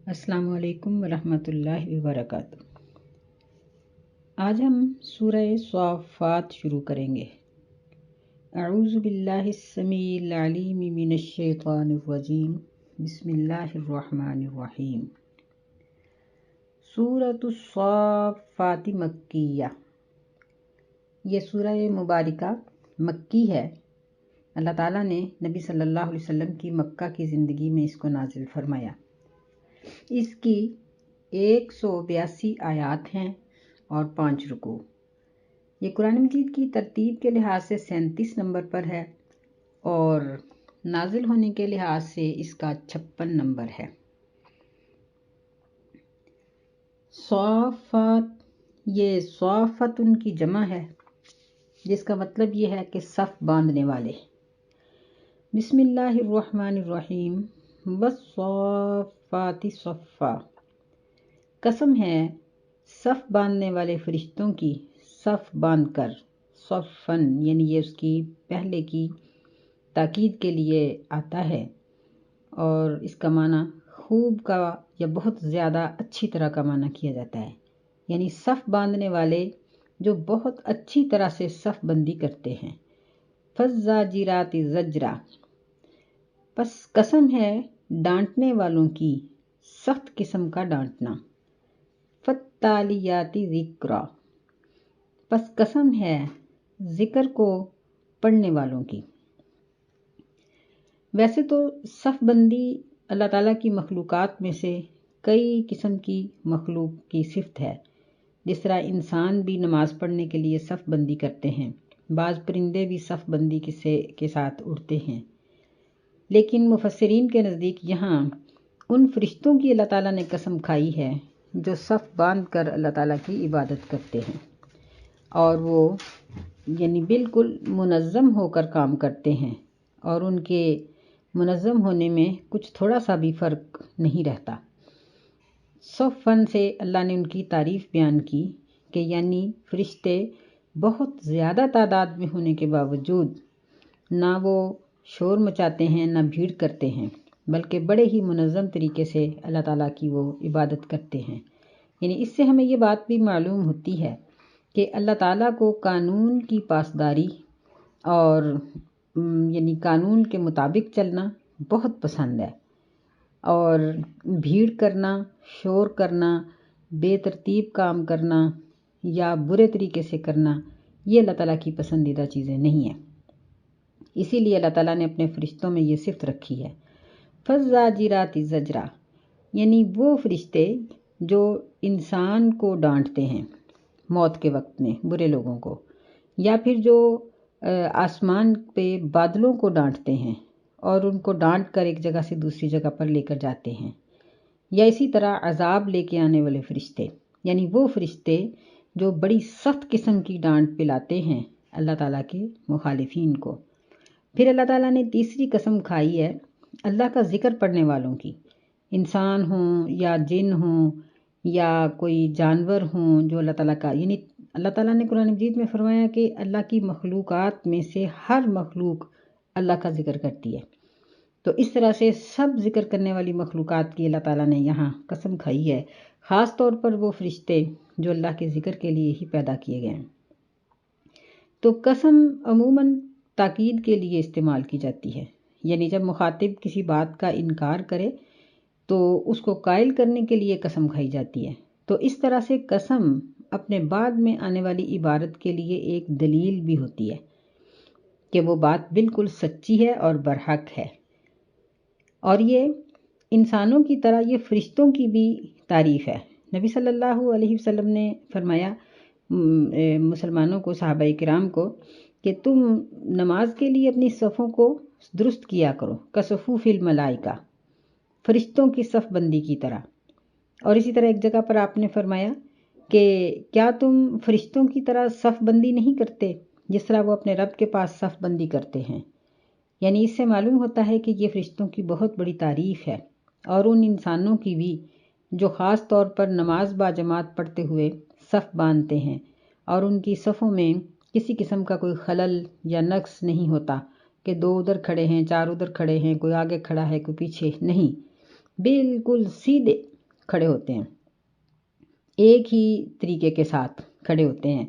السلام علیکم ورحمۃ اللہ وبرکاتہ۔ آج ہم سورہ صافات شروع کریں گے۔ اعوذ باللہ السمیع العلیم من الشیطان الرجیم، بسم اللہ الرحمن الرحیم۔ سورۃ الصافات مکیہ، یہ سورہ مبارکہ مکی ہے۔ اللہ تعالیٰ نے نبی صلی اللہ علیہ وسلم کی مکہ کی زندگی میں اس کو نازل فرمایا۔ اس کی 182 آیات ہیں اور 5 رکوع۔ یہ قرآن مجید کی ترتیب کے لحاظ سے 37 نمبر پر ہے اور نازل ہونے کے لحاظ سے اس کا 56 نمبر ہے۔ صافات، یہ صافت ان کی جمع ہے، جس کا مطلب یہ ہے کہ صف باندھنے والے۔ بسم اللہ الرحمن الرحیم، والصافات صفا، قسم ہے صف باندھنے والے فرشتوں کی، صف باندھ کر، صفن یعنی یہ اس کی پہلے کی تاکید کے لیے آتا ہے اور اس کا معنی خوب کا یا بہت زیادہ اچھی طرح کا معنی کیا جاتا ہے، یعنی صف باندھنے والے جو بہت اچھی طرح سے صف بندی کرتے ہیں۔ فالزاجرات زجرا، پس قسم ہے ڈانٹنے والوں کی، سخت قسم کا ڈانٹنا۔ فالتالیات ذکرا، پس قسم ہے ذکر کو پڑھنے والوں کی۔ ویسے تو صف بندی اللہ تعالیٰ کی مخلوقات میں سے کئی قسم کی مخلوق کی صفت ہے، جس طرح انسان بھی نماز پڑھنے کے لیے صف بندی کرتے ہیں، بعض پرندے بھی صف بندی کے ساتھ اڑتے ہیں، لیکن مفسرین کے نزدیک یہاں ان فرشتوں کی اللہ تعالیٰ نے قسم کھائی ہے جو صف باندھ کر اللہ تعالیٰ کی عبادت کرتے ہیں اور وہ یعنی بالکل منظم ہو کر کام کرتے ہیں، اور ان کے منظم ہونے میں کچھ تھوڑا سا بھی فرق نہیں رہتا۔ صفن سے اللہ نے ان کی تعریف بیان کی کہ یعنی فرشتے بہت زیادہ تعداد میں ہونے کے باوجود نہ وہ شور مچاتے ہیں نہ بھیڑ کرتے ہیں، بلکہ بڑے ہی منظم طریقے سے اللہ تعالیٰ کی وہ عبادت کرتے ہیں۔ یعنی اس سے ہمیں یہ بات بھی معلوم ہوتی ہے کہ اللہ تعالیٰ کو قانون کی پاسداری اور یعنی قانون کے مطابق چلنا بہت پسند ہے، اور بھیڑ کرنا، شور کرنا، بے ترتیب کام کرنا یا برے طریقے سے کرنا، یہ اللہ تعالیٰ کی پسندیدہ چیزیں نہیں ہیں۔ اسی لیے اللہ تعالیٰ نے اپنے فرشتوں میں یہ صفت رکھی ہے۔ فالزاجرات زجرا، یعنی وہ فرشتے جو انسان کو ڈانٹتے ہیں موت کے وقت میں، برے لوگوں کو، یا پھر جو آسمان پہ بادلوں کو ڈانٹتے ہیں اور ان کو ڈانٹ کر ایک جگہ سے دوسری جگہ پر لے کر جاتے ہیں، یا اسی طرح عذاب لے کے آنے والے فرشتے، یعنی وہ فرشتے جو بڑی سخت قسم کی ڈانٹ پلاتے ہیں اللہ تعالیٰ کے مخالفین کو۔ پھر اللہ تعالیٰ نے تیسری قسم کھائی ہے اللہ کا ذکر پڑھنے والوں کی، انسان ہوں یا جن ہوں یا کوئی جانور ہوں جو اللہ تعالیٰ کا، یعنی اللہ تعالیٰ نے قرآن مجید میں فرمایا کہ اللہ کی مخلوقات میں سے ہر مخلوق اللہ کا ذکر کرتی ہے، تو اس طرح سے سب ذکر کرنے والی مخلوقات کی اللہ تعالیٰ نے یہاں قسم کھائی ہے، خاص طور پر وہ فرشتے جو اللہ کے ذکر کے لیے ہی پیدا کیے گئے ہیں۔ تو قسم عموماً تاکید کے لیے استعمال کی جاتی ہے، یعنی جب مخاطب کسی بات کا انکار کرے تو اس کو قائل کرنے کے لیے قسم کھائی جاتی ہے۔ تو اس طرح سے قسم اپنے بعد میں آنے والی عبارت کے لیے ایک دلیل بھی ہوتی ہے کہ وہ بات بالکل سچی ہے اور برحق ہے، اور یہ انسانوں کی طرح یہ فرشتوں کی بھی تعریف ہے۔ نبی صلی اللہ علیہ وسلم نے فرمایا مسلمانوں کو، صحابہ کرام کو، کہ تم نماز کے لیے اپنی صفوں کو درست کیا کرو، کصفوف الملائکہ، فرشتوں کی صف بندی کی طرح۔ اور اسی طرح ایک جگہ پر آپ نے فرمایا کہ کیا تم فرشتوں کی طرح صف بندی نہیں کرتے جس طرح وہ اپنے رب کے پاس صف بندی کرتے ہیں؟ یعنی اس سے معلوم ہوتا ہے کہ یہ فرشتوں کی بہت بڑی تعریف ہے، اور ان انسانوں کی بھی جو خاص طور پر نماز با جماعت پڑھتے ہوئے صف باندھتے ہیں اور ان کی صفوں میں کسی قسم کا کوئی خلل یا نقص نہیں ہوتا کہ 2 ادھر کھڑے ہیں، 4 ادھر کھڑے ہیں، کوئی آگے کھڑا ہے کوئی پیچھے، نہیں، بالکل سیدھے کھڑے ہوتے ہیں، ایک ہی طریقے کے ساتھ کھڑے ہوتے ہیں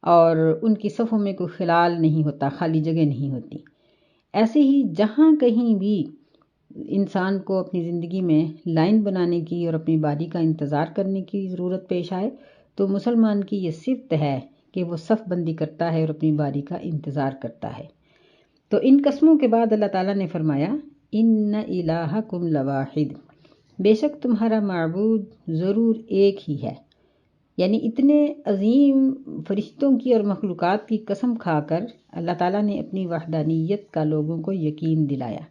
اور ان کی صفوں میں کوئی خلال نہیں ہوتا، خالی جگہ نہیں ہوتی۔ ایسے ہی جہاں کہیں بھی انسان کو اپنی زندگی میں لائن بنانے کی اور اپنی باری کا انتظار کرنے کی ضرورت پیش آئے تو مسلمان کی یہ صفت ہے کہ وہ صف بندی کرتا ہے اور اپنی باری کا انتظار کرتا ہے۔ تو ان قسموں کے بعد اللہ تعالیٰ نے فرمایا ان الہکم لواحد، بے شک تمہارا معبود ضرور ایک ہی ہے۔ یعنی اتنے عظیم فرشتوں کی اور مخلوقات کی قسم کھا کر اللہ تعالیٰ نے اپنی وحدانیت کا لوگوں کو یقین دلایا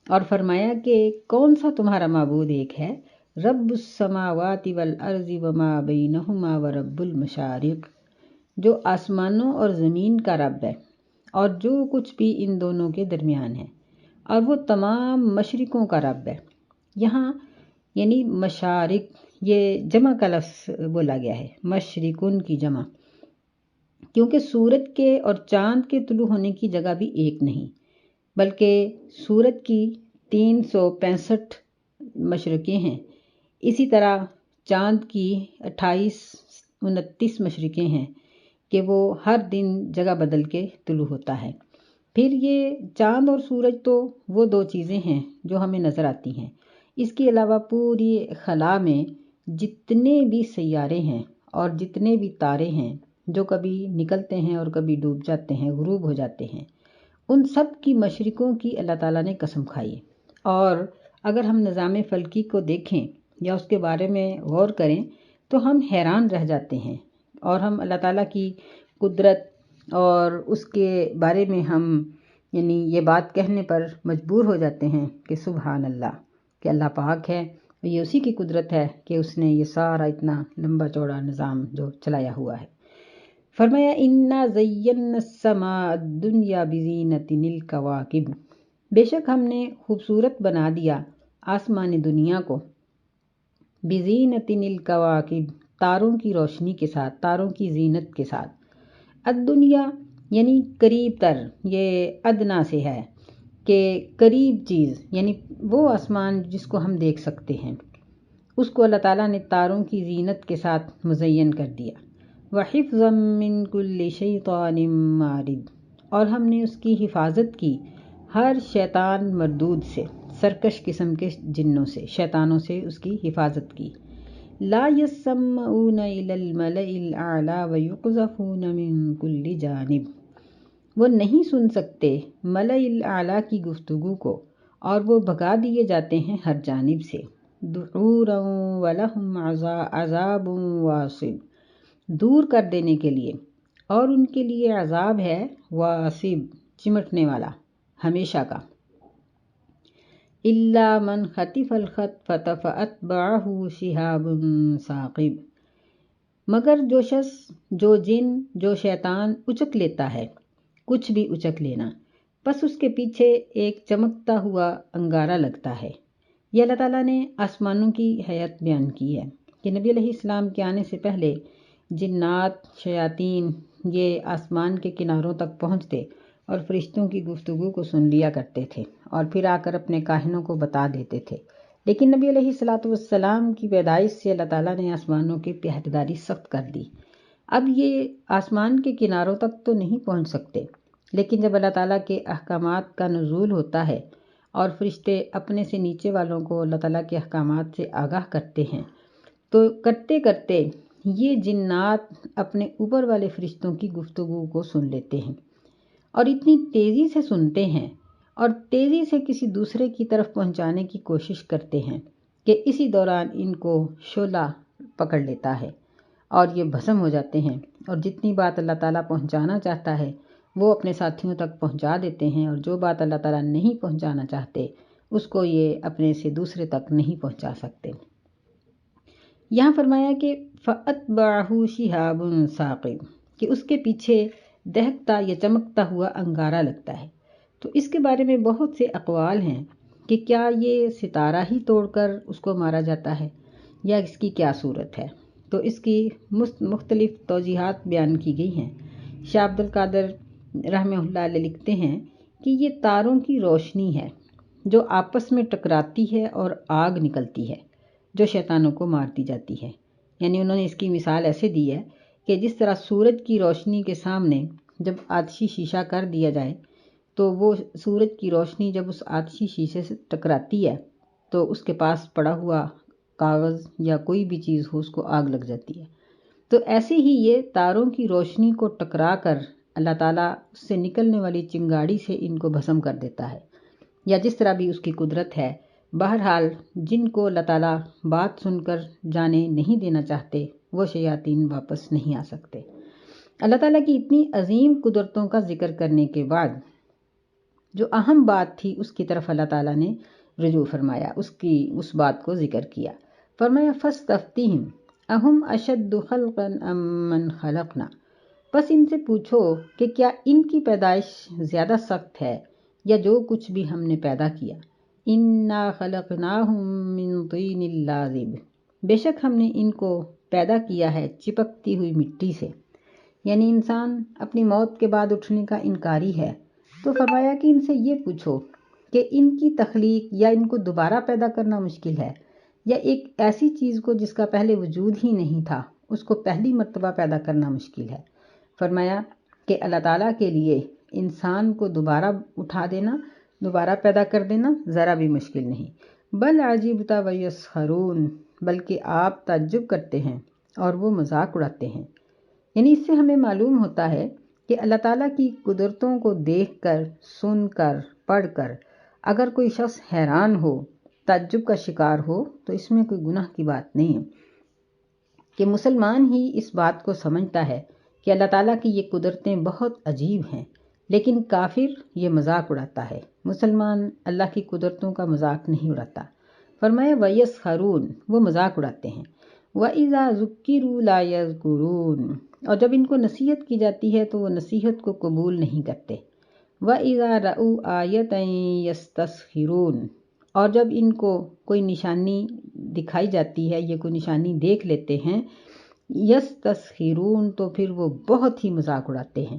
اور فرمایا کہ کون سا تمہارا معبود ایک ہے، رب السماوات والارض وما بینہما ورب المشارق، جو آسمانوں اور زمین کا رب ہے اور جو کچھ بھی ان دونوں کے درمیان ہے، اور وہ تمام مشرقوں کا رب ہے۔ یہاں یعنی مشارق یہ جمع کا لفظ بولا گیا ہے، مشرقن کی جمع، کیونکہ سورج کے اور چاند کے طلوع ہونے کی جگہ بھی ایک نہیں، بلکہ سورج کی 365 مشرقیں ہیں، اسی طرح چاند کی 28-29 مشرقیں ہیں کہ وہ ہر دن جگہ بدل کے طلوع ہوتا ہے۔ پھر یہ چاند اور سورج تو وہ دو چیزیں ہیں جو ہمیں نظر آتی ہیں، اس کے علاوہ پوری خلا میں جتنے بھی سیارے ہیں اور جتنے بھی تارے ہیں جو کبھی نکلتے ہیں اور کبھی ڈوب جاتے ہیں، غروب ہو جاتے ہیں، ان سب کی مشرقوں کی اللہ تعالیٰ نے قسم کھائی۔ اور اگر ہم نظام فلکی کو دیکھیں یا اس کے بارے میں غور کریں تو ہم حیران رہ جاتے ہیں اور ہم اللہ تعالیٰ کی قدرت اور اس کے بارے میں ہم یعنی یہ بات کہنے پر مجبور ہو جاتے ہیں کہ سبحان اللہ، کہ اللہ پاک ہے، یہ اسی کی قدرت ہے کہ اس نے یہ سارا اتنا لمبا چوڑا نظام جو چلایا ہوا ہے۔ فرمایا انا زینا السماء الدنیا بزینۃ الکواکب، بے شک ہم نے خوبصورت بنا دیا آسمان دنیا کو، بزینۃ الکواکب، تاروں کی روشنی کے ساتھ، تاروں کی زینت کے ساتھ۔ الدنیا یعنی قریب تر، یہ ادنا سے ہے کہ قریب چیز، یعنی وہ آسمان جس کو ہم دیکھ سکتے ہیں، اس کو اللہ تعالیٰ نے تاروں کی زینت کے ساتھ مزین کر دیا۔ وَحِفْظًا مِّن كُلِّ شَيْطَانٍ مَارِدٍ، اور ہم نے اس کی حفاظت کی ہر شیطان مردود سے، سرکش قسم کے جنوں سے، شیطانوں سے اس کی حفاظت کی۔ لا يسمعون إلى الملأ الأعلى ويقذفون من كل جانب، وہ نہیں سن سکتے ملأ الاعلیٰ کی گفتگو کو اور وہ بھگا دیے جاتے ہیں ہر جانب سے۔ دحورا ولہم عذاب واصب، دور کر دینے کے لیے، اور ان کے لیے عذاب ہے واصب، چمٹنے والا، ہمیشہ کا۔ الا من خطف الخطفۃ فاتبعہ شہاب ثاقب، مگر جو شخص، جو جن، جو شیطان اچک لیتا ہے، کچھ بھی اچک لینا، بس اس کے پیچھے ایک چمکتا ہوا انگارہ لگتا ہے۔ یہ اللہ تعالیٰ نے آسمانوں کی حیات بیان کی ہے کہ نبی علیہ السلام کے آنے سے پہلے جنات، شیاطین یہ آسمان کے کناروں تک پہنچتے اور فرشتوں کی گفتگو کو سن لیا کرتے تھے اور پھر آ کر اپنے کاہنوں کو بتا دیتے تھے، لیکن نبی علیہ السلام کی پیدائش سے اللہ تعالیٰ نے آسمانوں کی پہرےداری سخت کر دی۔ اب یہ آسمان کے کناروں تک تو نہیں پہنچ سکتے، لیکن جب اللہ تعالیٰ کے احکامات کا نزول ہوتا ہے اور فرشتے اپنے سے نیچے والوں کو اللہ تعالیٰ کے احکامات سے آگاہ کرتے ہیں تو کرتے کرتے یہ جنات اپنے اوپر والے فرشتوں کی گفتگو کو سن لیتے ہیں اور اتنی تیزی سے سنتے ہیں اور تیزی سے کسی دوسرے کی طرف پہنچانے کی کوشش کرتے ہیں کہ اسی دوران ان کو شعلہ پکڑ لیتا ہے اور یہ بھسم ہو جاتے ہیں، اور جتنی بات اللہ تعالیٰ پہنچانا چاہتا ہے وہ اپنے ساتھیوں تک پہنچا دیتے ہیں، اور جو بات اللہ تعالیٰ نہیں پہنچانا چاہتے اس کو یہ اپنے سے دوسرے تک نہیں پہنچا سکتے۔ یہاں فرمایا کہ فَأَتْبَعَهُ شِهَابٌ ثَاقِبٌ، کہ اس کے پیچھے دہکتا یا چمکتا ہوا انگارہ لگتا ہے۔ تو اس کے بارے میں بہت سے اقوال ہیں کہ کیا یہ ستارہ ہی توڑ کر اس کو مارا جاتا ہے یا اس کی کیا صورت ہے، تو اس کی مختلف توضیحات بیان کی گئی ہیں۔ شاہ عبد القادر رحمہ اللہ علیہ لکھتے ہیں کہ یہ تاروں کی روشنی ہے جو آپس میں ٹکراتی ہے اور آگ نکلتی ہے، جو شیطانوں کو مارتی جاتی ہے۔ یعنی انہوں نے اس کی مثال ایسے دی ہے کہ جس طرح سورج کی روشنی کے سامنے جب آتشی شیشہ کر دیا جائے تو وہ سورج کی روشنی جب اس آتشی شیشے سے ٹکراتی ہے تو اس کے پاس پڑا ہوا کاغذ یا کوئی بھی چیز ہو اس کو آگ لگ جاتی ہے، تو ایسے ہی یہ تاروں کی روشنی کو ٹکرا کر اللہ تعالیٰ اس سے نکلنے والی چنگاڑی سے ان کو بھسم کر دیتا ہے، یا جس طرح بھی اس کی قدرت ہے۔ بہرحال جن کو اللہ تعالیٰ بات سن کر جانے نہیں دینا چاہتے وہ شیاطین واپس نہیں آ سکتے۔ اللہ تعالیٰ کی اتنی عظیم قدرتوں کا ذکر کرنے کے بعد جو اہم بات تھی اس کی طرف اللہ تعالیٰ نے رجوع فرمایا، اس بات کو ذکر کیا۔ فرمایا فاستفتہم اہم اشد خلقا ام من خلقنا، بس ان سے پوچھو کہ کیا ان کی پیدائش زیادہ سخت ہے یا جو کچھ بھی ہم نے پیدا کیا۔ انا خلقناہم من طین لازب، بے شک ہم نے ان کو پیدا کیا ہے چپکتی ہوئی مٹی سے۔ یعنی انسان اپنی موت کے بعد اٹھنے کا انکاری ہے، تو فرمایا کہ ان سے یہ پوچھو کہ ان کی تخلیق یا ان کو دوبارہ پیدا کرنا مشکل ہے، یا ایک ایسی چیز کو جس کا پہلے وجود ہی نہیں تھا اس کو پہلی مرتبہ پیدا کرنا مشکل ہے۔ فرمایا کہ اللہ تعالیٰ کے لیے انسان کو دوبارہ اٹھا دینا، دوبارہ پیدا کر دینا ذرا بھی مشکل نہیں۔ بل عجبت ویسخرون، بلکہ آپ تعجب کرتے ہیں اور وہ مذاق اڑاتے ہیں۔ یعنی اس سے ہمیں معلوم ہوتا ہے کہ اللہ تعالیٰ کی قدرتوں کو دیکھ کر، سن کر، پڑھ کر اگر کوئی شخص حیران ہو، تعجب کا شکار ہو تو اس میں کوئی گناہ کی بات نہیں ہے، کہ مسلمان ہی اس بات کو سمجھتا ہے کہ اللہ تعالیٰ کی یہ قدرتیں بہت عجیب ہیں، لیکن کافر یہ مذاق اڑاتا ہے، مسلمان اللہ کی قدرتوں کا مذاق نہیں اڑاتا۔ فرمایا وَيَسْخَرُونَ، وہ مذاق اڑاتے ہیں۔ وَإِذَا ذُكِّرُوا لَا يَذْكُرُونَ، اور جب ان کو نصیحت کی جاتی ہے تو وہ نصیحت کو قبول نہیں کرتے۔ وَإِذَا رَأُوا آیَةً يَسْتَسْخِرُونَ، اور جب ان کو کوئی نشانی دکھائی جاتی ہے، یہ کوئی نشانی دیکھ لیتے ہیں، یستسخرون، تو پھر وہ بہت ہی مذاق اڑاتے ہیں۔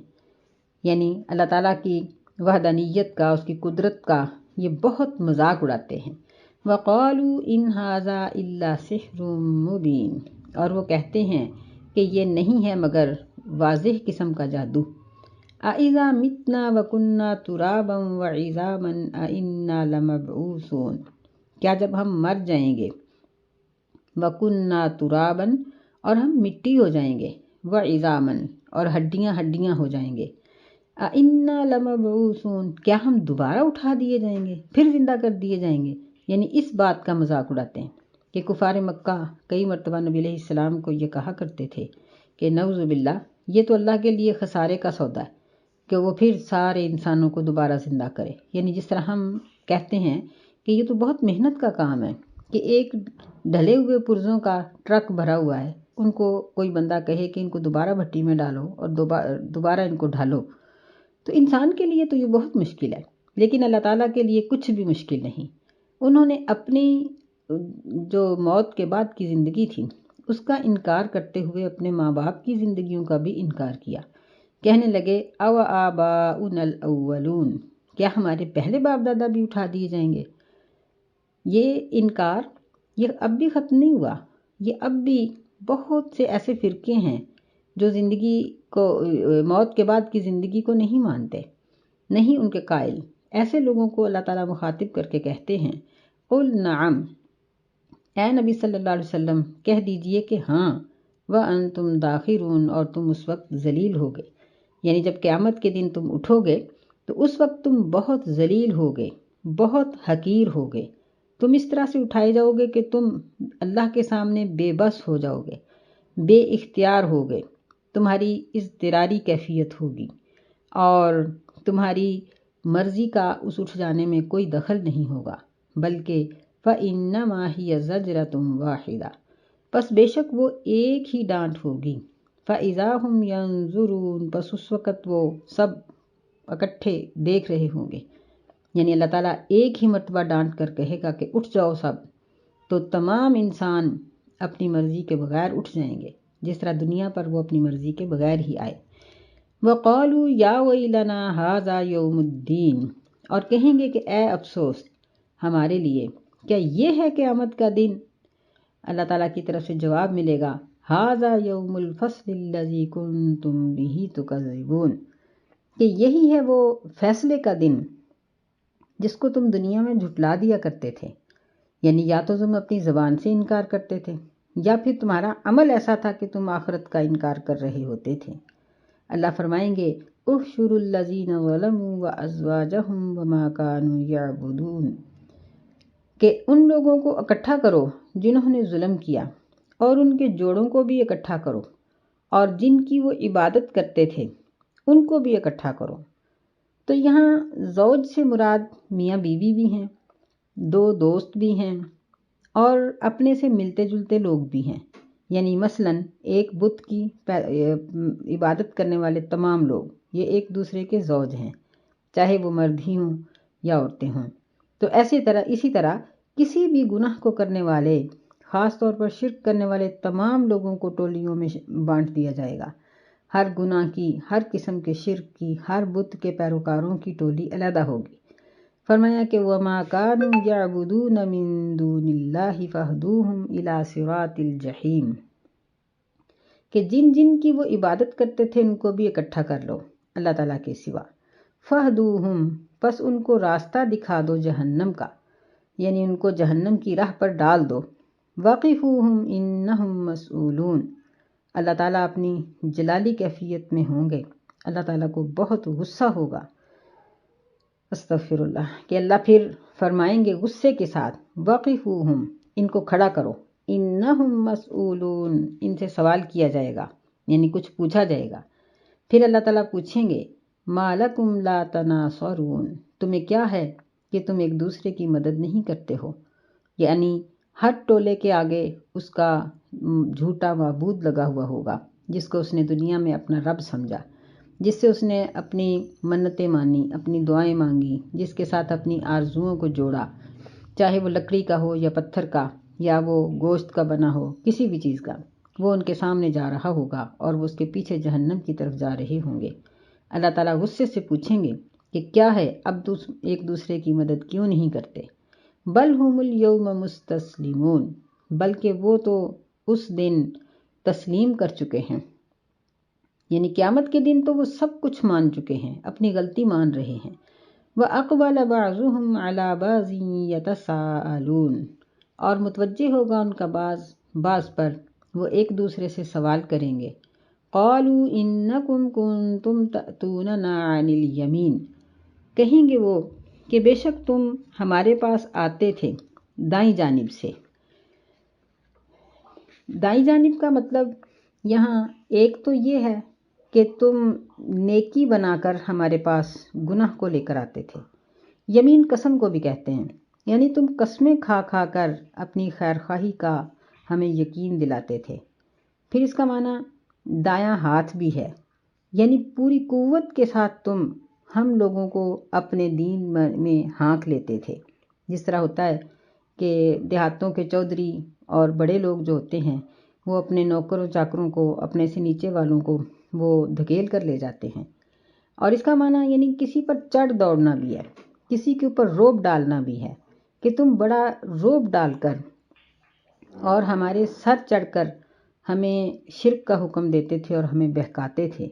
یعنی اللہ تعالیٰ کی وحدانیت کا، اس کی قدرت کا یہ بہت مذاق اڑاتے ہیں۔ وَقَالُوا إِنْ هَذَا إِلَّا سِحْرٌ مُبِينٌ، اور وہ کہتے ہیں کہ یہ نہیں ہے مگر واضح قسم کا جادو۔ أَإِذَا مِتْنَا وَكُنَّا تُرَابًا وَعِظَامًا أَإِنَّا لَمَبْعُوثُونَ، کیا جب ہم مر جائیں گے، وَكُنَّا تُرَابًا، اور ہم مٹی ہو جائیں گے، وَعِظَامًا، اور ہڈیاں ہڈیاں ہو جائیں گے، أَإِنَّا لَمَبْعُوثُونَ، کیا ہم دوبارہ اٹھا دیے جائیں گے، پھر زندہ کر دیے جائیں گے۔ یعنی اس بات کا مذاق اڑاتے ہیں کہ کفار مکہ کئی مرتبہ نبی علیہ السلام کو یہ کہا کرتے تھے کہ نعوذ باللہ، یہ تو اللہ کے لیے خسارے کا سودا ہے کہ وہ پھر سارے انسانوں کو دوبارہ زندہ کرے۔ یعنی جس طرح ہم کہتے ہیں کہ یہ تو بہت محنت کا کام ہے کہ ایک ڈھلے ہوئے پرزوں کا ٹرک بھرا ہوا ہے، ان کو کوئی بندہ کہے کہ ان کو دوبارہ بھٹی میں ڈالو اور دوبارہ ان کو ڈھالو، تو انسان کے لیے تو یہ بہت مشکل ہے، لیکن اللہ تعالیٰ کے لیے کچھ بھی مشکل نہیں۔ انہوں نے اپنی جو موت کے بعد کی زندگی تھی اس کا انکار کرتے ہوئے اپنے ماں باپ کی زندگیوں کا بھی انکار کیا۔ کہنے لگے او آباؤنا الاولون، کیا ہمارے پہلے باپ دادا بھی اٹھا دیے جائیں گے؟ یہ انکار یہ اب بھی ختم نہیں ہوا، یہ اب بھی بہت سے ایسے فرقے ہیں جو زندگی کو، موت کے بعد کی زندگی کو نہیں مانتے، نہیں ان کے قائل۔ ایسے لوگوں کو اللہ تعالیٰ مخاطب کر کے کہتے ہیں قل نعم، اے نبی صلی اللہ علیہ وسلم کہہ دیجئے کہ ہاں، وانتم داخرون، اور تم اس وقت ذلیل ہوگے۔ یعنی جب قیامت کے دن تم اٹھو گے تو اس وقت تم بہت ذلیل ہوگے، بہت حقیر ہوگے، تم اس طرح سے اٹھائے جاؤ گے کہ تم اللہ کے سامنے بے بس ہو جاؤ گے، بے اختیار ہوگے، تمہاری اضطراری کیفیت ہوگی اور تمہاری مرضی کا اس اٹھ جانے میں کوئی دخل نہیں ہوگا، بلکہ فَإِنَّمَا هِيَ زَجْرَةٌ وَاحِدَةٌ، پس بے شک وہ ایک ہی ڈانٹ ہوگی، فَإِذَا هُمْ يَنظُرُونَ، پس اس وقت وہ سب اکٹھے دیکھ رہے ہوں گے۔ یعنی اللہ تعالیٰ ایک ہی مرتبہ ڈانٹ کر کہے گا کہ اٹھ جاؤ سب، تو تمام انسان اپنی مرضی کے بغیر اٹھ جائیں گے، جس طرح دنیا پر وہ اپنی مرضی کے بغیر ہی آئے۔ وَقَالُوا يَا وَيْلَنَا هَذَا يَوْمُ الدِّينِ، اور کہیں گے کہ اے افسوس ہمارے لیے، کیا یہ ہے قیامت کا دن؟ اللہ تعالیٰ کی طرف سے جواب ملے گا، ھذا یوم الفصل الذی کنتم بہ تکذبون، کہ یہی ہے وہ فیصلے کا دن جس کو تم دنیا میں جھٹلا دیا کرتے تھے، یعنی یا تو تم اپنی زبان سے انکار کرتے تھے یا پھر تمہارا عمل ایسا تھا کہ تم آخرت کا انکار کر رہے ہوتے تھے۔ اللہ فرمائیں گے، احشروا الذین ظلموا وازواجہم وما کانوا یعبدون، کہ ان لوگوں کو اکٹھا کرو جنہوں نے ظلم کیا، اور ان کے جوڑوں کو بھی اکٹھا کرو، اور جن کی وہ عبادت کرتے تھے ان کو بھی اکٹھا کرو۔ تو یہاں زوج سے مراد میاں بیوی بھی ہیں، دو دوست بھی ہیں، اور اپنے سے ملتے جلتے لوگ بھی ہیں، یعنی مثلاً ایک بت کی عبادت کرنے والے تمام لوگ یہ ایک دوسرے کے زوج ہیں، چاہے وہ مرد ہی ہوں یا عورتیں ہوں۔ تو اسی طرح کسی بھی گناہ کو کرنے والے، خاص طور پر شرک کرنے والے تمام لوگوں کو ٹولیوں میں بانٹ دیا جائے گا۔ ہر گناہ کی، ہر قسم کے شرک کی، ہر بت کے پیروکاروں کی ٹولی علیحدہ ہوگی۔ فرمایا کہ وَمَا كَانُوا يَعْبُدُونَ مِن دُونِ اللَّهِ فَاهْدُوهُمْ إِلَى صِرَاطِ الْجَحِيمِ، کہ جن جن کی وہ عبادت کرتے تھے ان کو بھی اکٹھا کر لو اللہ تعالیٰ کے سوا۔ فَاهْدُوهُمْ، پس ان کو راستہ دکھا دو جہنم کا، یعنی ان کو جہنم کی راہ پر ڈال دو۔ وَقِفُوهُمْ إِنَّهُمْ مَسْئُولُونَ، اللہ تعالیٰ اپنی جلالی کیفیت میں ہوں گے، اللہ تعالیٰ کو بہت غصہ ہوگا، استغفر اللہ، کہ اللہ پھر فرمائیں گے غصے کے ساتھ، وَقِفُوهُمْ، ان کو کھڑا کرو، إِنَّهُمْ مَسْئُولُونَ، ان سے سوال کیا جائے گا، یعنی کچھ پوچھا جائے گا۔ پھر اللہ تعالیٰ پوچھیں گے، مَا لَكُمْ لَا تَنَاصَرُونَ، تمہیں کیا ہے کہ تم ایک دوسرے کی مدد نہیں کرتے ہو، یعنی ہر ٹولے کے آگے اس کا جھوٹا معبود لگا ہوا ہوگا جس کو اس نے دنیا میں اپنا رب سمجھا، جس سے اس نے اپنی منتیں مانی، اپنی دعائیں مانگی، جس کے ساتھ اپنی آرزوؤں کو جوڑا، چاہے وہ لکڑی کا ہو یا پتھر کا، یا وہ گوشت کا بنا ہو، کسی بھی چیز کا، وہ ان کے سامنے جا رہا ہوگا اور وہ اس کے پیچھے جہنم کی طرف جا رہے ہوں گے۔ اللہ تعالیٰ غصے سے پوچھیں گے کہ کیا ہے، اب تم ایک دوسرے کی مدد کیوں نہیں کرتے؟ بل ہم الیوم مستسلمون، بلکہ وہ تو اس دن تسلیم کر چکے ہیں، یعنی قیامت کے دن تو وہ سب کچھ مان چکے ہیں، اپنی غلطی مان رہے ہیں۔ وَأَقْبَلَ بَعْضُهُمْ عَلَى بَعْضٍ يَتَسَاءَلُونَ، اور متوجہ ہوگا ان کا بعض پر، وہ ایک دوسرے سے سوال کریں گے۔ قَالُوا إِنَّكُمْ كُنْتُمْ تَأْتُونَنَا عَنِ الْيَمِينِ، کہیں گے وہ کہ بے شک تم ہمارے پاس آتے تھے دائیں جانب سے۔ دائیں جانب کا مطلب یہاں ایک تو یہ ہے کہ تم نیکی بنا کر ہمارے پاس گناہ کو لے کر آتے تھے، یمین قسم کو بھی کہتے ہیں، یعنی تم قسمیں کھا کھا کر اپنی خیر خواہی کا ہمیں یقین دلاتے تھے۔ پھر اس کا معنی دایاں ہاتھ بھی ہے، یعنی پوری قوت کے ساتھ تم ہم لوگوں کو اپنے دین میں ہانک لیتے تھے، جس طرح ہوتا ہے کہ دیہاتوں کے چودھری اور بڑے لوگ جو ہوتے ہیں وہ اپنے نوکروں چاکروں کو، اپنے سے نیچے والوں کو وہ دھکیل کر لے جاتے ہیں۔ اور اس کا معنی یعنی کسی پر چڑھ دوڑنا بھی ہے، کسی کے اوپر روب ڈالنا بھی ہے، کہ تم بڑا روب ڈال کر اور ہمارے سر چڑھ کر ہمیں شرک کا حکم دیتے تھے اور ہمیں بہکاتے تھے۔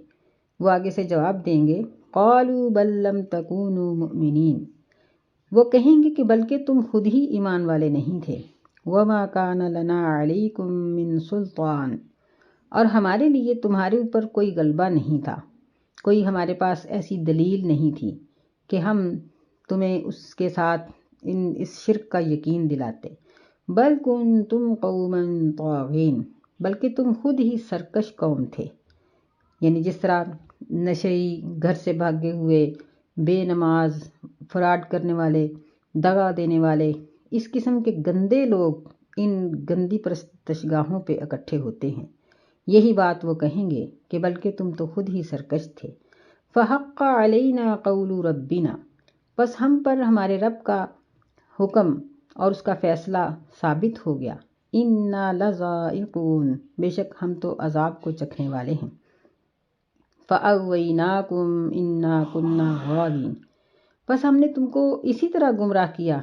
وہ آگے سے جواب دیں گے، قالوا بل لم تکونوا مؤمنین، وہ کہیں گے کہ بلکہ تم خود ہی ایمان والے نہیں تھے۔ وما کان لنا علیکم من سلطان، اور ہمارے لیے تمہارے اوپر کوئی غلبہ نہیں تھا، کوئی ہمارے پاس ایسی دلیل نہیں تھی کہ ہم تمہیں اس کے ساتھ اس شرک کا یقین دلاتے۔ بل کنتم قوما طاغین، بلکہ تم خود ہی سرکش قوم تھے، یعنی جس طرح نشئی، گھر سے بھاگے ہوئے، بے نماز، فراڈ کرنے والے، دغا دینے والے، اس قسم کے گندے لوگ ان گندی پرستشگاہوں پہ اکٹھے ہوتے ہیں۔ یہی بات وہ کہیں گے کہ بلکہ تم تو خود ہی سرکش تھے۔ فحق علینا قول ربنا، بس ہم پر ہمارے رب کا حکم اور اس کا فیصلہ ثابت ہو گیا۔ انا لذائقون، بے شک ہم تو عذاب کو چکھنے والے ہیں۔ فاغویناکم انا کنا غاوین، بس ہم نے تم کو اسی طرح گمراہ کیا،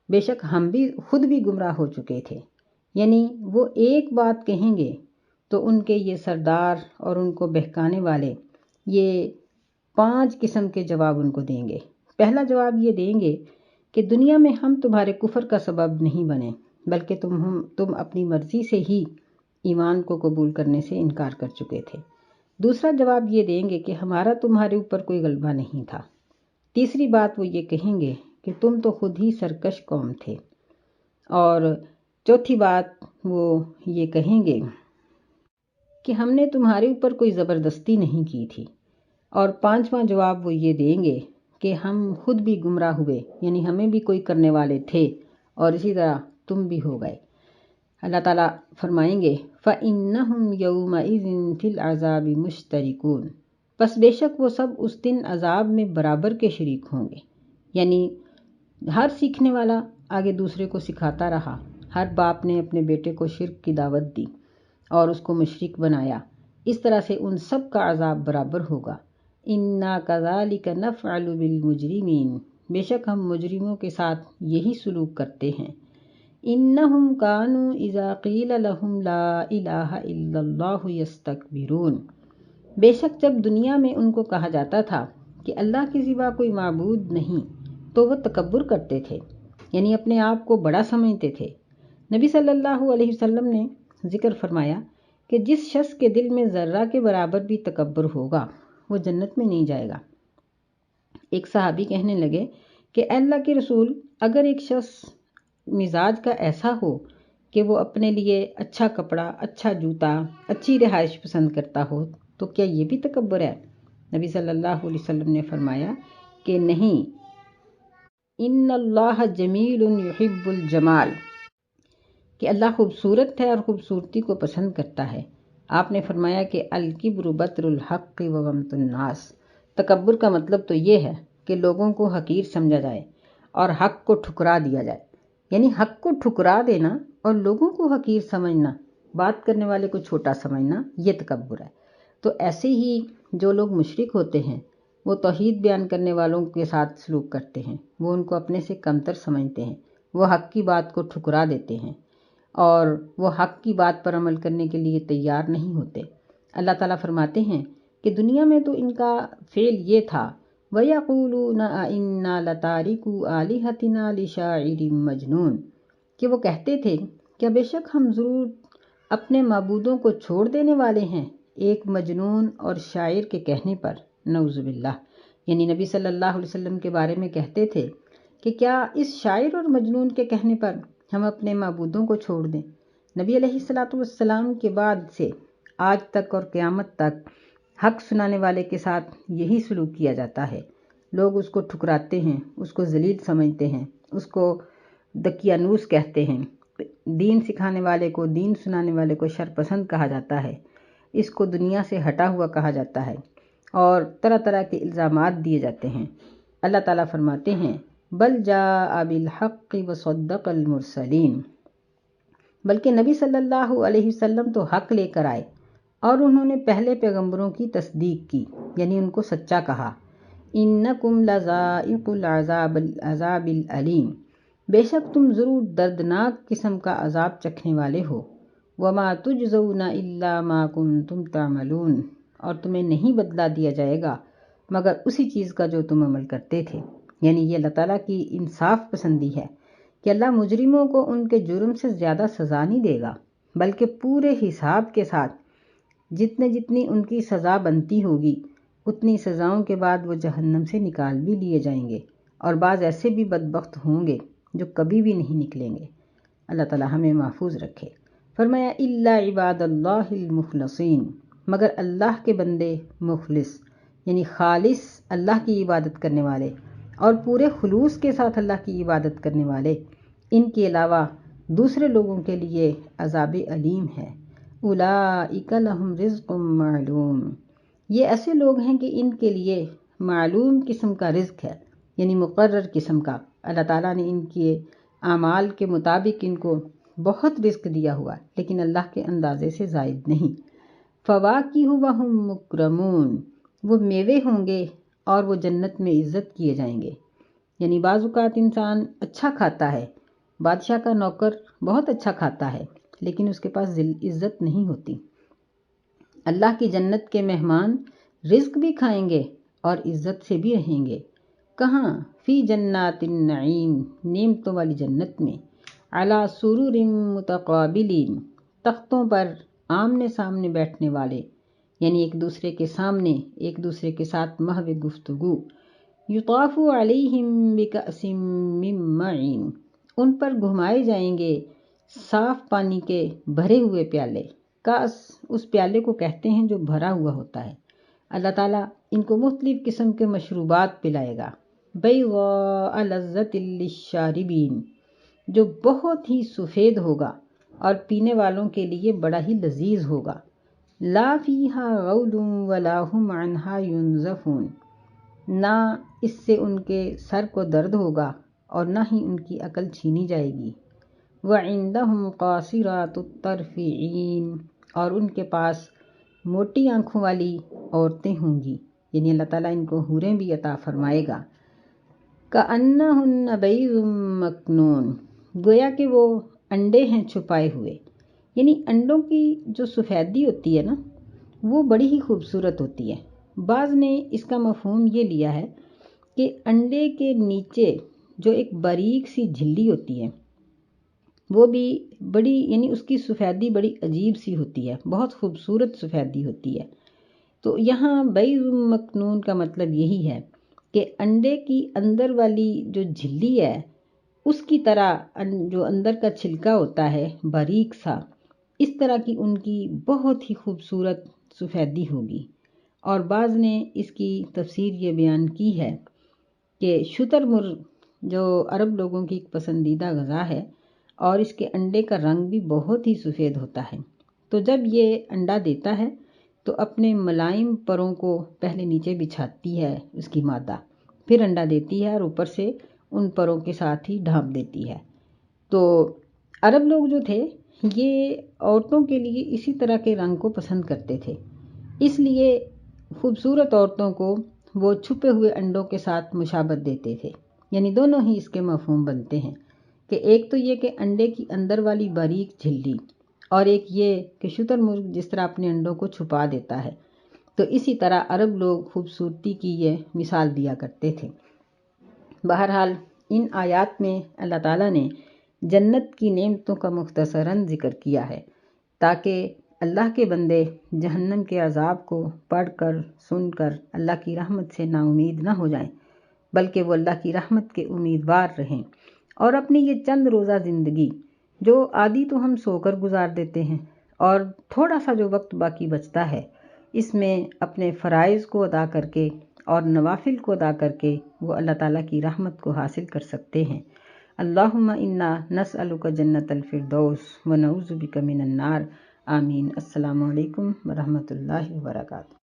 بے شک ہم بھی خود بھی گمراہ ہو چکے تھے۔ یعنی وہ ایک بات کہیں گے تو ان کے یہ سردار اور ان کو بہکانے والے یہ 5 قسم کے جواب ان کو دیں گے۔ پہلا جواب یہ دیں گے کہ دنیا میں ہم تمہارے کفر کا سبب نہیں بنے، بلکہ تم اپنی مرضی سے ہی ایمان کو قبول کرنے سے انکار کر چکے تھے۔ دوسرا جواب یہ دیں گے کہ ہمارا تمہارے اوپر کوئی غلبہ نہیں تھا۔ تیسری بات وہ یہ کہیں گے کہ تم تو خود ہی سرکش قوم تھے۔ اور چوتھی بات وہ یہ کہیں گے کہ ہم نے تمہارے اوپر کوئی زبردستی نہیں کی تھی۔ اور پانچواں جواب وہ یہ دیں گے کہ ہم خود بھی گمراہ ہوئے، یعنی ہمیں بھی کوئی کرنے والے تھے اور اسی طرح تم بھی ہو گئے۔ اللہ تعالیٰ فرمائیں گے فَإِنَّهُمْ يَوْمَئِذٍ فِي الْعَذَابِ مُشْتَرِكُونَ، پس بے شک وہ سب اس دن عذاب میں برابر کے شریک ہوں گے۔ یعنی ہر سیکھنے والا آگے دوسرے کو سکھاتا رہا، ہر باپ نے اپنے بیٹے کو شرک کی دعوت دی اور اس کو مشرک بنایا، اس طرح سے ان سب کا عذاب برابر ہوگا۔ اِنَّا كَذَلِكَ نَفْعَلُ بِالْمُجْرِمِينَ، بے شک ہم مجرموں کے ساتھ یہی سلوک کرتے ہیں۔ اِنَّهُمْ كَانُوا إِذَا قِيلَ لَهُمْ لَا إِلَٰهَ إِلَّا اللَّهُ يَسْتَكْبِرُونَ، بے شک جب دنیا میں ان کو کہا جاتا تھا کہ اللہ کے سوا کوئی معبود نہیں تو وہ تکبر کرتے تھے، یعنی اپنے آپ کو بڑا سمجھتے تھے۔ نبی صلی اللہ علیہ وسلم نے ذکر فرمایا کہ جس شخص کے دل میں ذرہ کے برابر بھی تکبر ہوگا وہ جنت میں نہیں جائے گا۔ ایک صحابی کہنے لگے کہ اے اللہ کے رسول، اگر ایک شخص مزاج کا ایسا ہو کہ وہ اپنے لیے اچھا کپڑا، اچھا جوتا، اچھی رہائش پسند کرتا ہو تو کیا یہ بھی تکبر ہے؟ نبی صلی اللہ علیہ وسلم نے فرمایا کہ نہیں، ان اللہ جمیل یحب الجمال، کہ اللہ خوبصورت ہے اور خوبصورتی کو پسند کرتا ہے۔ آپ نے فرمایا کہ الکبر بطر الحق و غمط الناس، تکبر کا مطلب تو یہ ہے کہ لوگوں کو حقیر سمجھا جائے اور حق کو ٹھکرا دیا جائے، یعنی حق کو ٹھکرا دینا اور لوگوں کو حقیر سمجھنا، بات کرنے والے کو چھوٹا سمجھنا، یہ تکبر ہے۔ تو ایسے ہی جو لوگ مشرک ہوتے ہیں وہ توحید بیان کرنے والوں کے ساتھ سلوک کرتے ہیں، وہ ان کو اپنے سے کمتر سمجھتے ہیں، وہ حق کی بات کو ٹھکرا دیتے ہیں اور وہ حق کی بات پر عمل کرنے کے لیے تیار نہیں ہوتے۔ اللہ تعالیٰ فرماتے ہیں کہ دنیا میں تو ان کا فعل یہ تھا وَيَقُولُونَ أَإِنَّا لَتَارِكُو آلِهَتِنَا لِشَاعِرٍ مَجْنُونٍ، کہ وہ کہتے تھے کہ بے شک ہم ضرور اپنے معبودوں کو چھوڑ دینے والے ہیں ایک مجنون اور شاعر کے کہنے پر، نعوذ باللہ، یعنی نبی صلی اللہ علیہ وسلم کے بارے میں کہتے تھے کہ کیا اس شاعر اور مجنون کے کہنے پر ہم اپنے معبودوں کو چھوڑ دیں۔ نبی علیہ السلام کے بعد سے آج تک اور قیامت تک حق سنانے والے کے ساتھ یہی سلوک کیا جاتا ہے۔ لوگ اس کو ٹھکراتے ہیں، اس کو ذلیل سمجھتے ہیں، اس کو دقیانوس کہتے ہیں، دین سکھانے والے کو، دین سنانے والے کو شرپسند کہا جاتا ہے، اس کو دنیا سے ہٹا ہوا کہا جاتا ہے اور طرح طرح کے الزامات دیے جاتے ہیں۔ اللہ تعالیٰ فرماتے ہیں بل جاء بالحق وصدق المرسلین، بلکہ نبی صلی اللہ علیہ وسلم تو حق لے کر آئے اور انہوں نے پہلے پیغمبروں کی تصدیق کی، یعنی ان کو سچا کہا۔ انکم لذائق العذاب العلیم، بے شک تم ضرور دردناک قسم کا عذاب چکھنے والے ہو۔ وما تجزون الا ما کنتم تعملون، اور تمہیں نہیں بدلہ دیا جائے گا مگر اسی چیز کا جو تم عمل کرتے تھے۔ یعنی یہ اللہ تعالیٰ کی انصاف پسندی ہے کہ اللہ مجرموں کو ان کے جرم سے زیادہ سزا نہیں دے گا، بلکہ پورے حساب کے ساتھ جتنی ان کی سزا بنتی ہوگی اتنی سزاؤں کے بعد وہ جہنم سے نکال بھی لیے جائیں گے، اور بعض ایسے بھی بدبخت ہوں گے جو کبھی بھی نہیں نکلیں گے۔ اللہ تعالیٰ ہمیں محفوظ رکھے۔ فرمایا الا عباد اللہ المخلصین، مگر اللہ کے بندے مخلص، یعنی خالص اللہ کی عبادت کرنے والے اور پورے خلوص کے ساتھ اللہ کی عبادت کرنے والے، ان کے علاوہ دوسرے لوگوں کے لیے عذاب علیم ہے۔ اولئک لہم رزق معلوم، یہ ایسے لوگ ہیں کہ ان کے لیے معلوم قسم کا رزق ہے، یعنی مقرر قسم کا۔ اللہ تعالیٰ نے ان کے اعمال کے مطابق ان کو بہت رزق دیا ہوا، لیکن اللہ کے اندازے سے زائد نہیں۔ فواکہ وہم مکرمون، وہ میوے ہوں گے اور وہ جنت میں عزت کیے جائیں گے۔ یعنی بعض اوقات انسان اچھا کھاتا ہے، بادشاہ کا نوکر بہت اچھا کھاتا ہے لیکن اس کے پاس عزت نہیں ہوتی۔ اللہ کی جنت کے مہمان رزق بھی کھائیں گے اور عزت سے بھی رہیں گے۔ کہاں؟ فی جنات النعیم، نعمتوں والی جنت میں، علی سرور متقابلین، تختوں پر آمنے سامنے بیٹھنے والے، یعنی ایک دوسرے کے سامنے، ایک دوسرے کے ساتھ محو گفتگو۔ یطاف علیہم بکأس من معین، ان پر گھمائے جائیں گے صاف پانی کے بھرے ہوئے پیالے۔ کاس اس پیالے کو کہتے ہیں جو بھرا ہوا ہوتا ہے۔ اللہ تعالیٰ ان کو مختلف قسم کے مشروبات پلائے گا، بیضاء لذۃ للشاربین، جو بہت ہی سفید ہوگا اور پینے والوں کے لیے بڑا ہی لذیذ ہوگا۔ لا فیہا غول ولا ہم عنہا ینزفون، نہ اس سے ان کے سر کو درد ہوگا اور نہ ہی ان کی عقل چھینی جائے گی۔ وعندہم قاصرات الطرف عین، اور ان کے پاس موٹی آنکھوں والی عورتیں ہوں گی، یعنی اللہ تعالیٰ ان کو حوریں بھی عطا فرمائے گا۔ کأنہن بیض مکنون، گویا کہ وہ انڈے ہیں چھپائے ہوئے، یعنی انڈوں کی جو سفیدی ہوتی ہے نا، وہ بڑی ہی خوبصورت ہوتی ہے۔ بعض نے اس کا مفہوم یہ لیا ہے کہ انڈے کے نیچے جو ایک باریک سی جھلی ہوتی ہے وہ بھی بڑی، یعنی اس کی سفیدی بڑی عجیب سی ہوتی ہے، بہت خوبصورت سفیدی ہوتی ہے۔ تو یہاں بیض مکنون کا مطلب یہی ہے کہ انڈے کی اندر والی جو جھلی ہے اس کی طرح جو اندر کا چھلکا ہوتا ہے باریک سا، اس طرح کی ان کی بہت ہی خوبصورت سفیدی ہوگی۔ اور بعض نے اس کی تفسیر یہ بیان کی ہے کہ شتر مرغ جو عرب لوگوں کی ایک پسندیدہ غذا ہے اور اس کے انڈے کا رنگ بھی بہت ہی سفید ہوتا ہے، تو جب یہ انڈا دیتا ہے تو اپنے ملائم پروں کو پہلے نیچے بچھاتی ہے اس کی مادہ، پھر انڈا دیتی ہے اور اوپر سے ان پروں کے ساتھ ہی ڈھانپ دیتی ہے۔ تو عرب لوگ جو تھے یہ عورتوں کے لیے اسی طرح کے رنگ کو پسند کرتے تھے، اس لیے خوبصورت عورتوں کو وہ چھپے ہوئے انڈوں کے ساتھ مشابہت دیتے تھے۔ یعنی دونوں ہی اس کے مفہوم بنتے ہیں کہ ایک تو یہ کہ انڈے کی اندر والی باریک جھلی، اور ایک یہ کہ شتر مرغ جس طرح اپنے انڈوں کو چھپا دیتا ہے، تو اسی طرح عرب لوگ خوبصورتی کی یہ مثال دیا کرتے تھے۔ بہرحال ان آیات میں اللہ تعالیٰ نے جنت کی نعمتوں کا مختصراً ذکر کیا ہے تاکہ اللہ کے بندے جہنم کے عذاب کو پڑھ کر سن کر اللہ کی رحمت سے نا امید نہ ہو جائیں، بلکہ وہ اللہ کی رحمت کے امیدوار رہیں، اور اپنی یہ چند روزہ زندگی جو آدھی تو ہم سو کر گزار دیتے ہیں اور تھوڑا سا جو وقت باقی بچتا ہے اس میں اپنے فرائض کو ادا کر کے اور نوافل کو ادا کر کے وہ اللہ تعالیٰ کی رحمت کو حاصل کر سکتے ہیں۔ اللہم انا نسألک جنت الفردوس ونعوذ بک من النار، آمین۔ السلام علیکم ورحمۃ اللہ وبرکاتہ۔